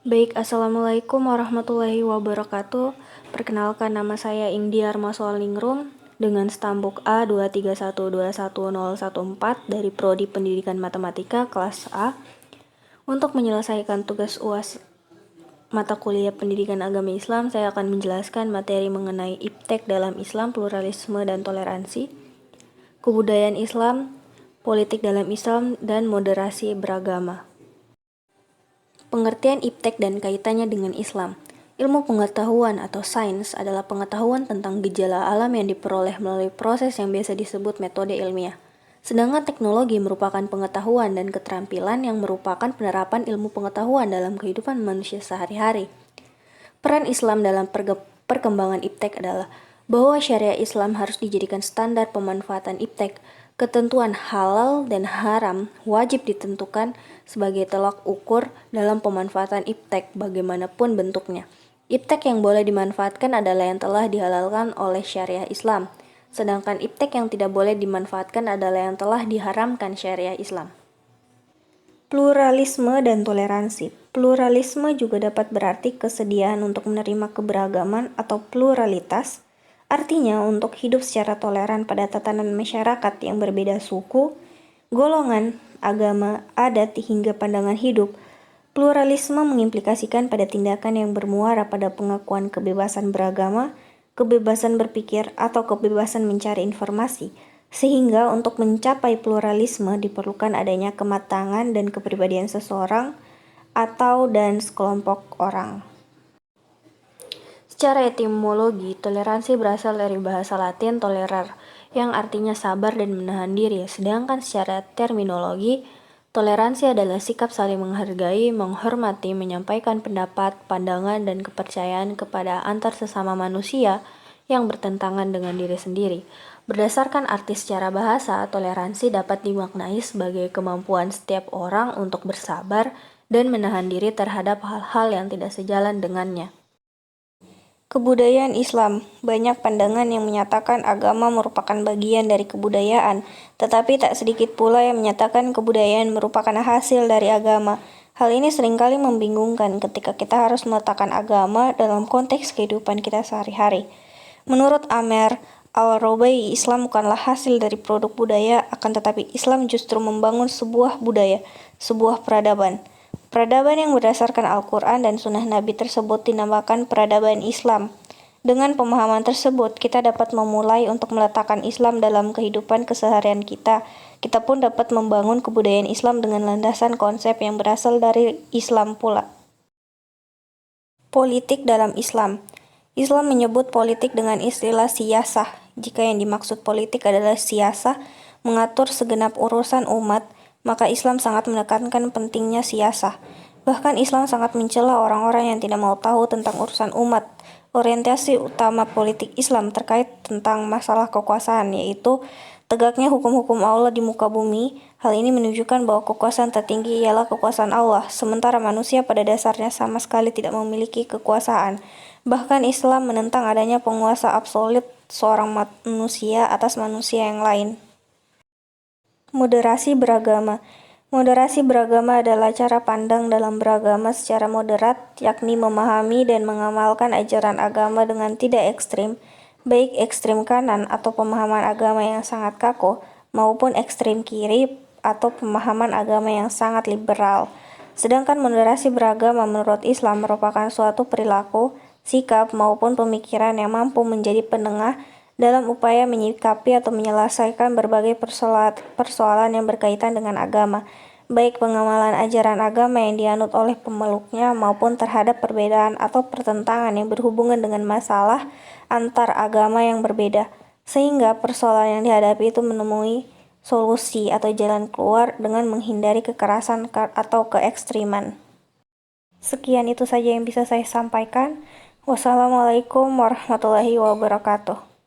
Baik, Assalamualaikum warahmatullahi wabarakatuh. Perkenalkan, nama saya Ingdiar Maswalningrum dengan stambuk A231211014 dari Prodi Pendidikan Matematika kelas A untuk menyelesaikan tugas UAS mata kuliah Pendidikan Agama Islam. Saya akan menjelaskan materi mengenai iptek dalam Islam, pluralisme dan toleransi, kebudayaan Islam, politik dalam Islam, dan moderasi beragama. Pengertian iptek dan kaitannya dengan Islam. Ilmu pengetahuan atau sains adalah pengetahuan tentang gejala alam yang diperoleh melalui proses yang biasa disebut metode ilmiah. Sedangkan teknologi merupakan pengetahuan dan keterampilan yang merupakan penerapan ilmu pengetahuan dalam kehidupan manusia sehari-hari. Peran Islam dalam perkembangan iptek adalah bahwa syariat Islam harus dijadikan standar pemanfaatan iptek. Ketentuan halal dan haram wajib ditentukan sebagai tolak ukur dalam pemanfaatan iptek bagaimanapun bentuknya. Iptek yang boleh dimanfaatkan adalah yang telah dihalalkan oleh syariah Islam, sedangkan iptek yang tidak boleh dimanfaatkan adalah yang telah diharamkan syariah Islam. Pluralisme dan toleransi. Pluralisme juga dapat berarti kesediaan untuk menerima keberagaman atau pluralitas. Artinya untuk hidup secara toleran pada tatanan masyarakat yang berbeda suku, golongan, agama, adat, hingga pandangan hidup. Pluralisme mengimplikasikan pada tindakan yang bermuara pada pengakuan kebebasan beragama, kebebasan berpikir, atau kebebasan mencari informasi. Sehingga untuk mencapai pluralisme diperlukan adanya kematangan dan kepribadian seseorang atau dan sekelompok orang. Secara etimologi, toleransi berasal dari bahasa Latin tolerar, yang artinya sabar dan menahan diri. Sedangkan secara terminologi, toleransi adalah sikap saling menghargai, menghormati, menyampaikan pendapat, pandangan, dan kepercayaan kepada antar sesama manusia yang bertentangan dengan diri sendiri. Berdasarkan arti secara bahasa, toleransi dapat dimaknai sebagai kemampuan setiap orang untuk bersabar dan menahan diri terhadap hal-hal yang tidak sejalan dengannya. Kebudayaan Islam. Banyak pandangan yang menyatakan agama merupakan bagian dari kebudayaan, tetapi tak sedikit pula yang menyatakan kebudayaan merupakan hasil dari agama. Hal ini seringkali membingungkan ketika kita harus meletakkan agama dalam konteks kehidupan kita sehari-hari. Menurut Amer Al-Rubai, Islam bukanlah hasil dari produk budaya, akan tetapi Islam justru membangun sebuah budaya, sebuah peradaban. Peradaban yang berdasarkan Al-Quran dan Sunnah Nabi tersebut dinamakan peradaban Islam. Dengan pemahaman tersebut, kita dapat memulai untuk meletakkan Islam dalam kehidupan keseharian kita. Kita pun dapat membangun kebudayaan Islam dengan landasan konsep yang berasal dari Islam pula. Politik dalam Islam. Islam menyebut politik dengan istilah siyasah. Jika yang dimaksud politik adalah siyasah, mengatur segenap urusan umat, maka Islam sangat menekankan pentingnya siyasah. Bahkan Islam sangat mencela orang-orang yang tidak mau tahu tentang urusan umat. Orientasi utama politik Islam terkait tentang masalah kekuasaan, yaitu tegaknya hukum-hukum Allah di muka bumi. Hal ini menunjukkan bahwa kekuasaan tertinggi ialah kekuasaan Allah, sementara manusia pada dasarnya sama sekali tidak memiliki kekuasaan. Bahkan Islam menentang adanya penguasa absolut seorang manusia atas manusia yang lain. Moderasi beragama. Moderasi beragama adalah cara pandang dalam beragama secara moderat, yakni memahami dan mengamalkan ajaran agama dengan tidak ekstrim, baik ekstrim kanan atau pemahaman agama yang sangat kaku, maupun ekstrim kiri atau pemahaman agama yang sangat liberal. Sedangkan moderasi beragama menurut Islam merupakan suatu perilaku, sikap, maupun pemikiran yang mampu menjadi penengah dalam upaya menyikapi atau menyelesaikan berbagai persoalan yang berkaitan dengan agama, baik pengamalan ajaran agama yang dianut oleh pemeluknya maupun terhadap perbedaan atau pertentangan yang berhubungan dengan masalah antar agama yang berbeda, sehingga persoalan yang dihadapi itu menemui solusi atau jalan keluar dengan menghindari kekerasan atau keekstriman. Sekian itu saja yang bisa saya sampaikan. Wassalamualaikum warahmatullahi wabarakatuh.